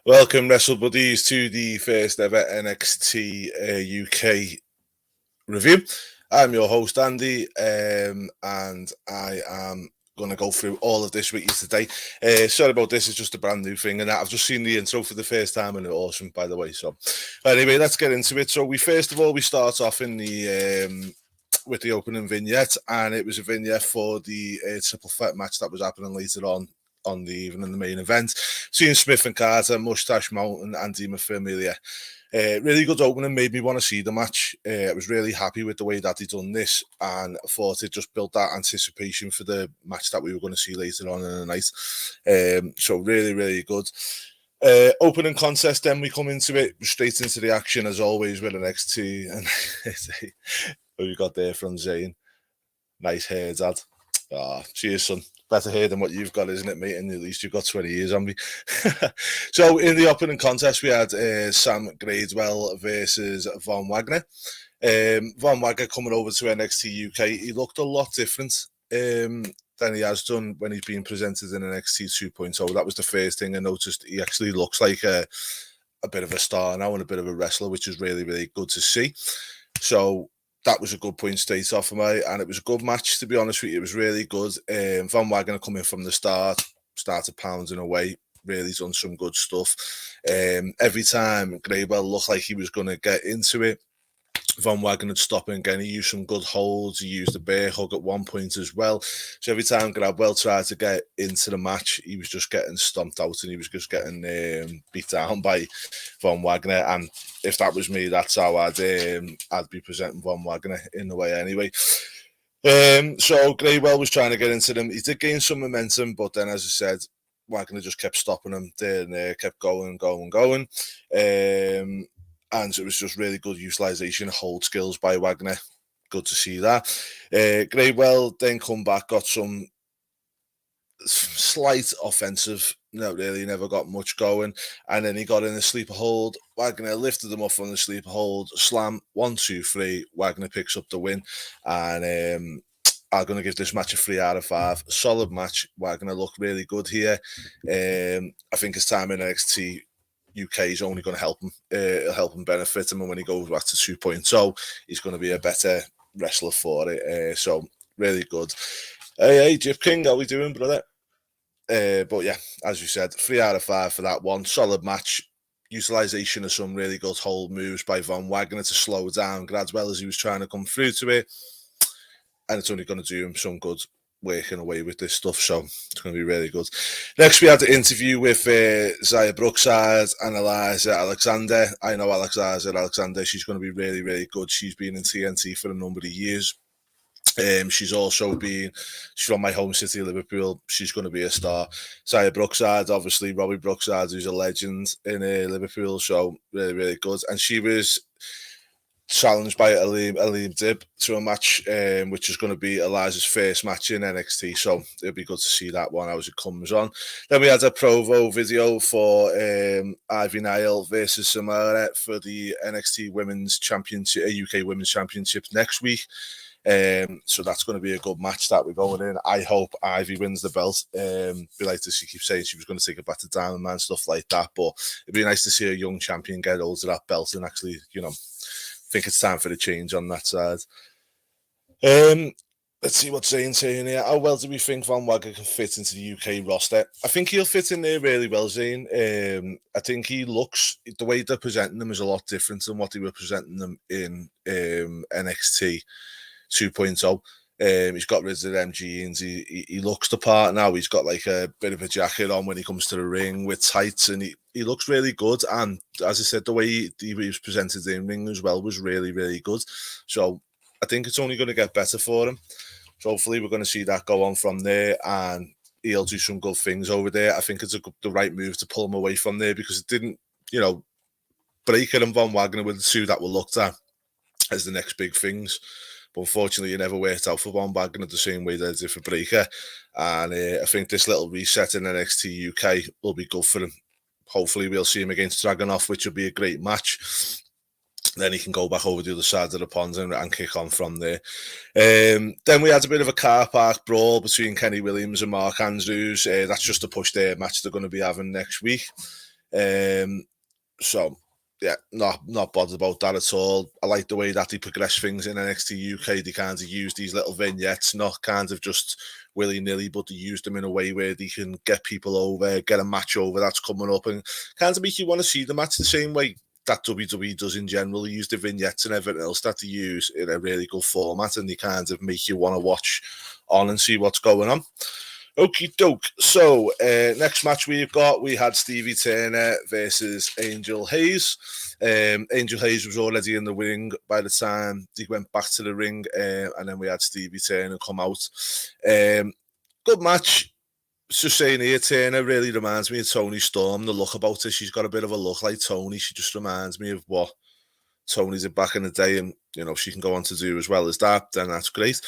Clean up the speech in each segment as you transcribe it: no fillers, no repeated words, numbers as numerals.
Welcome, Wrestle Buddies, to the first ever NXT UK review. I'm your host, Andy, and I am going to go through all of this with you today. Sorry about this, it's just a brand new thing, and I've just seen the intro for the first time, and it's awesome, by the way. So, anyway, let's get into it. So, we start off in the with the opening vignette, and it was a vignette for the triple threat match that was happening later on the evening, the main event. Seeing Smith and Carter, Mustache, Mountain, and Familia. Really good opening, made me want to see the match. I was really happy with the way that they done this, and I thought it just built that anticipation for the match that we were going to see later on in the night. So really, really good. Opening contest, then we come into it, straight into the action as always with NXT. And what you got there from Zayn? Nice hair, Dad. Cheers, son. Better hair than what you've got, isn't it, mate? And at least you've got 20 years on me. So in the opening contest, we had Sam Gradeswell versus Wagner. Wagner coming over to NXT UK. He looked a lot different than he has done when he's been presented in NXT 2.0. That was the first thing I noticed. He actually looks like a bit of a star now and a bit of a wrestler, which is really, really good to see. So that was a good point straight off for me, and it was a good match, to be honest with you. It was really good. Wagner coming from the started pounding away, really done some good stuff. Every time Gradeswell looked like he was going to get into it, Wagner would stop him again. He used some good holds. He used a bear hug at one point as well. So every time Gradeswell tried to get into the match, he was just getting stomped out, and he was just getting beat down by Wagner. And if that was me, that's how I'd be presenting Wagner in the way anyway. So Gradeswell was trying to get into them. He did gain some momentum, but then, as I said, Wagner just kept stopping him. Then kept going. And it was just really good utilization of hold skills by Wagner. Good to see that. Gradeswell then come back, got some slight offensive. Not really, never got much going. And then he got in a sleeper hold. Wagner lifted him up from the sleeper hold. Slam, 1, 2, 3. Wagner picks up the win. And I'm going to give this match a 3 out of 5. Solid match. Wagner looked really good here. I think his time in NXT UK is only going to help him. It'll help him benefit him, and when he goes back to 2.0, he's going to be a better wrestler for it. So really good. Hey, Jip King, how we doing, brother? But yeah, as you said, 3 out of 5 for that one. Solid match. Utilization of some really good hold moves by Wagner to slow down Gradeswell as he was trying to come through to it, and it's only going to do him some good working away with this stuff, so it's going to be really good. Next, we had the interview with Xia Brookside and Eliza Alexander. I know Alexander. She's going to be really, really good. She's been in TNT for a number of years. She's from my home city, Liverpool. She's going to be a star. Xia Brookside, obviously, Robbie Brookside, who's a legend in Liverpool, so really, really good. And she was challenged by Aleem Dib to a match, which is going to be Eliza's first match in NXT, so it'll be good to see that one as it comes on. Then we had a promo video for Ivy Nile versus Samara for the NXT Women's Championship, UK Women's Championship next week. So that's going to be a good match that we're going in. I hope Ivy wins the belt. Be like this, she keeps saying she was going to take it back to Diamond Man, stuff like that, but it'd be nice to see a young champion get hold of that belt and actually, think it's time for the change on that side. Let's see what Zayn's saying here. How well do we think Wagner can fit into the UK roster? I think he'll fit in there really well, Zayn. I think he looks, the way they're presenting them is a lot different than what they were presenting them in NXT 2.0. He's got rid of them jeans. He looks the part now. He's got like a bit of a jacket on when he comes to the ring with tights, and he looks really good. And as I said, the way he was presented in ring as well was really, really good. So I think it's only going to get better for him. So hopefully we're going to see that go on from there, and he'll do some good things over there. I think it's the right move to pull him away from there, because it didn't, Breaker and Wagner were the two that were looked at as the next big things. But unfortunately, it never worked out for Wagner the same way that it did for Breaker. And I think this little reset in NXT UK will be good for him. Hopefully, we'll see him against Dragunov, which will be a great match. Then he can go back over the other side of the pond and kick on from there. Then we had a bit of a car park brawl between Kenny Williams and Mark Andrews. That's just to push their match they're going to be having next week. So yeah, not bothered about that at all. I like the way that they progress things in NXT UK. They kind of use these little vignettes, not kind of just willy-nilly, but they use them in a way where they can get people over, get a match over that's coming up, and kind of make you want to see the match the same way that WWE does in general. They use the vignettes and everything else that they use in a really good format, and they kind of make you want to watch on and see what's going on. Okie doke. So, next match we had Stevie Turner versus Angel Hayes. Angel Hayes was already in the ring by the time they went back to the ring, and then we had Stevie Turner come out. Good match. Just saying here, Turner really reminds me of Toni Storm. The look about her, she's got a bit of a look like Toni. She just reminds me of what Toni did back in the day, and she can go on to do as well as that. Then that's great.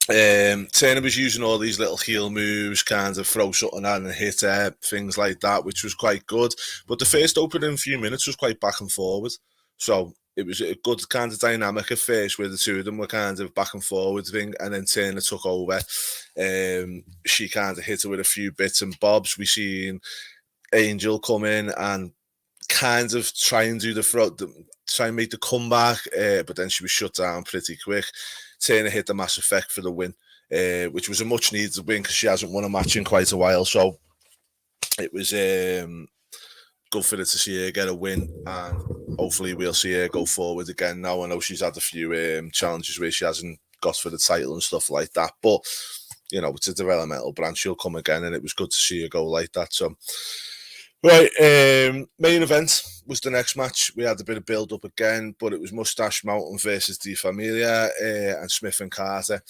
Turner was using all these little heel moves, kind of throw something at and hit her, things like that, which was quite good. But the first opening few minutes was quite back and forward. So it was a good kind of dynamic at first where the two of them were kind of back and forward thing, and then Turner took over. She kind of hit her with a few bits and bobs. We seen Angel come in and kind of try and do try and make the comeback, but then she was shut down pretty quick. Turner hit the Mass Effect for the win, which was a much needed win because she hasn't won a match in quite a while. So it was good for her to see her get a win, and hopefully we'll see her go forward again now. I know she's had a few challenges where she hasn't got for the title and stuff like that, but it's a developmental brand. She'll come again, and it was good to see her go like that. So right, main event was the next match. We had a bit of build up again, but it was Mustache Mountain versus the Familia and Smith and Carter.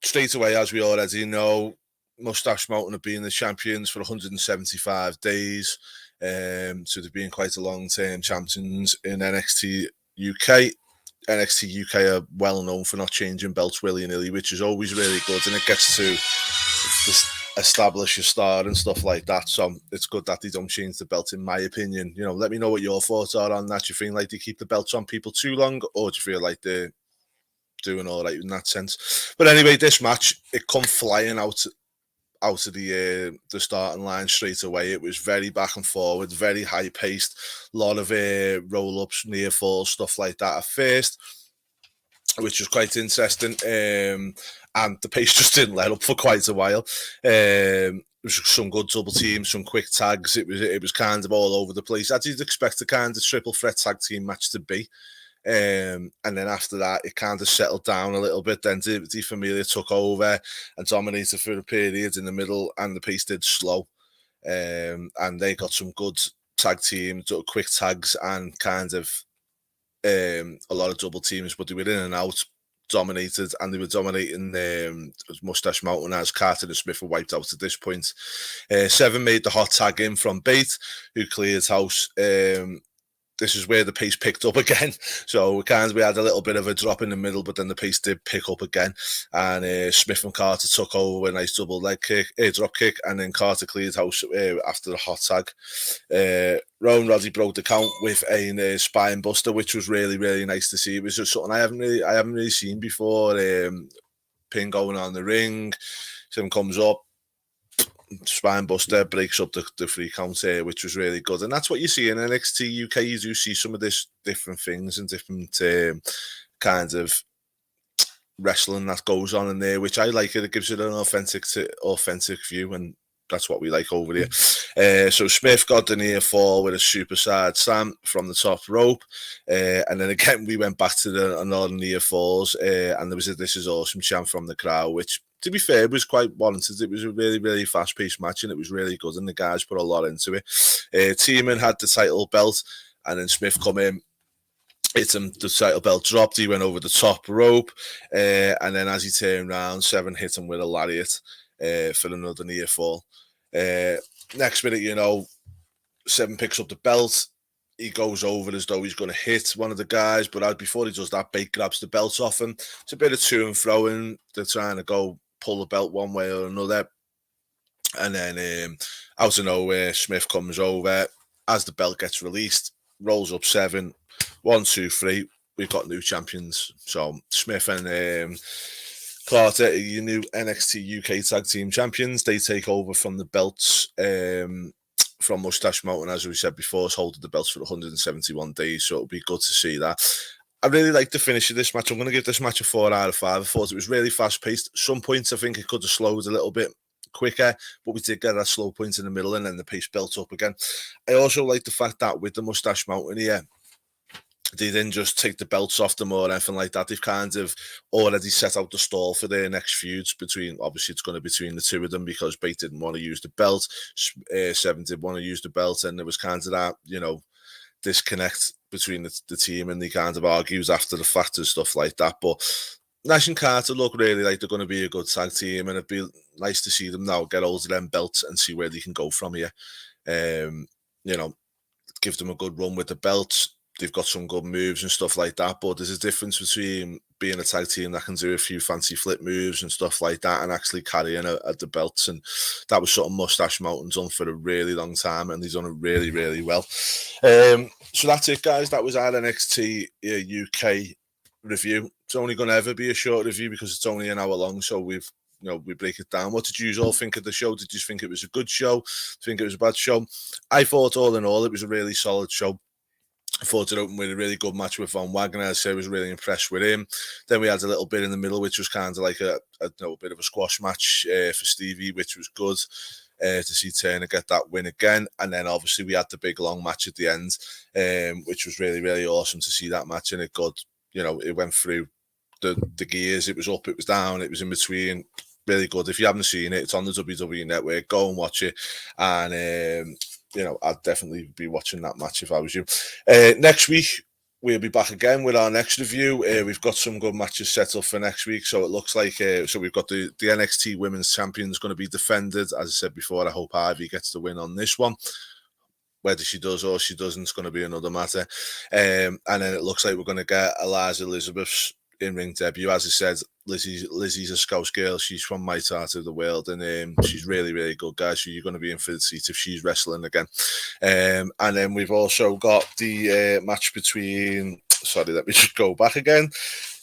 Straight away, as we already know, Mustache Mountain have been the champions for 175 days. So they've been quite a long-term champions in NXT UK. NXT UK are well known for not changing belts willy-nilly, which is always really good, and it gets to establish your star and stuff like that. So it's good that they don't change the belt, in my opinion. Let me know what your thoughts are on that. Do you feel like they keep the belts on people too long, or do you feel like they're doing all right in that sense? But anyway, this match, it come flying out of the starting line straight away. It was very back and forward, very high paced, a lot of roll ups, near falls, stuff like that at first, which was quite interesting. And the pace just didn't let up for quite a while. There was some good double teams, some quick tags. It was kind of all over the place, as you'd expect a kind of triple threat tag team match to be. And then after that, it kind of settled down a little bit. Then the Familia took over and dominated for a period in the middle, and the pace did slow. And they got some good tag teams, quick tags, and kind of a lot of double teams, but they were in and out, dominated, and they were dominating Mustache Mountain as Carter and Smith were wiped out at this point. Seven made the hot tag in from Bate, who cleared house. This is where the pace picked up again. So we had a little bit of a drop in the middle, but then the pace did pick up again. And Smith and Carter took over a nice double leg kick, drop kick, and then Carter cleared house after the hot tag. Rowan Roddy broke the count with a spine buster, which was really, really nice to see. It was just something I haven't really seen before. Pin going on the ring, someone comes up, spine buster, breaks up the 3 count here, which was really good. And that's what you see in NXT UK. You do see some of this different things and different kinds of wrestling that goes on in there, which I like. It gives it an authentic view, and that's what we like over here. So Smith got the near fall with a super side slam from the top rope, and then again we went back to another near falls, and there was a "This is awesome" chant from the crowd, which, to be fair, was quite warranted. It was a really, really fast-paced match, and it was really good, and the guys put a lot into it. Tayden had the title belt, and then Smith come in, hit him, the title belt dropped, he went over the top rope, and then as he turned around, Seven hit him with a lariat for another near fall. Next minute, Seven picks up the belt. He goes over as though he's going to hit one of the guys, but before he does that, Bate grabs the belt off him. It's a bit of to and fro, and they're trying to go pull the belt one way or another. And then out of nowhere, Smith comes over. As the belt gets released, rolls up Seven. 1, 2, 3. We've got new champions. So Smith and Carter are your new NXT UK Tag Team Champions. They take over from the belts from Mustache Mountain, as we said before, has holding the belts for 171 days, so it'll be good to see that. I really like the finish of this match. I'm going to give this match a 4 out of 5. I thought it was really fast-paced. Some points I think it could have slowed a little bit quicker, but we did get that slow point in the middle and then the pace built up again. I also like the fact that with the Mustache Mountain here, they didn't just take the belts off them or anything like that. They've kind of already set out the stall for their next feuds between, obviously it's going to be between the two of them because Bate didn't want to use the belt, Seven did want to use the belt, and there was kind of that, disconnect between the team, and they kind of argues after the fact and stuff like that. But Nash and Carter look really like they're going to be a good tag team, and it'd be nice to see them now get hold of them belts and see where they can go from here. Give them a good run with the belts. They've got some good moves and stuff like that, but there's a difference between being a tag team that can do a few fancy flip moves and stuff like that and actually carrying the belts, and that was something Mustache Mountain's done for a really long time, and he's done it really, really well. So that's it, guys. That was our NXT UK review. It's only going to ever be a short review because it's only an hour long, so we break it down. What did you all think of the show? Did you think it was a good show? Do you think it was a bad show? I thought all in all it was a really solid show. I thought it opened with a really good match with Wagner. I was really impressed with him. Then we had a little bit in the middle, which was kind of like a bit of a squash match for Stevie, which was good to see Turner get that win again. And then obviously we had the big long match at the end, which was really, really awesome to see that match. And it it went through the gears. It was up, it was down, it was in between. Really good. If you haven't seen it, it's on the WWE Network. Go and watch it. And I'd definitely be watching that match if I was you. Next week, we'll be back again with our next review. We've got some good matches set up for next week, so it looks like we've got the NXT Women's Champions going to be defended. As I said before, I hope Ivy gets the win on this one. Whether she does or she doesn't is going to be another matter. And then it looks like we're going to get Eliza Elizabeth's in-ring debut. As I said, Lizzie's a Scouse girl. She's from my part of the world, and she's really, really good, guys. So you're going to be in for the seat if she's wrestling again. And then we've also got the match between. Sorry, let me just go back again.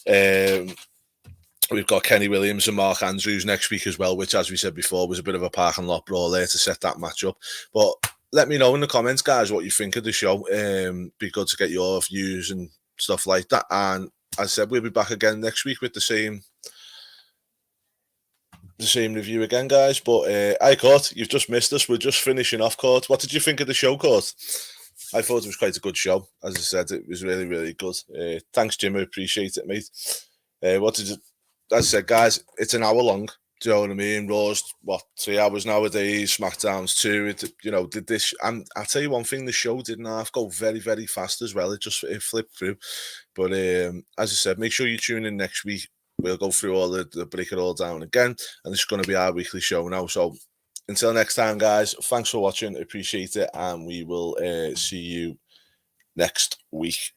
We've got Kenny Williams and Mark Andrews next week as well, which, as we said before, was a bit of a parking lot brawl there to set that match up. But let me know in the comments, guys, what you think of the show. Be good to get your views and stuff like that. And as I said, we'll be back again next week with the same review again, guys. But hi, Court, you've just missed us. We're just finishing off, Court. What did you think of the show, Court? I thought it was quite a good show. As I said, it was really, really good. Thanks, Jim. I appreciate it, mate. As I said, guys, it's an hour long. Do you know what I mean? Raw's 3 hours nowadays. SmackDown's 2. Did this? And I'll tell you one thing: the show didn't half go very, very fast as well. It flipped through. But as I said, make sure you tune in next week. We'll go through all the break it all down again, and it's going to be our weekly show now. So until next time, guys, thanks for watching. Appreciate it, and we will see you next week.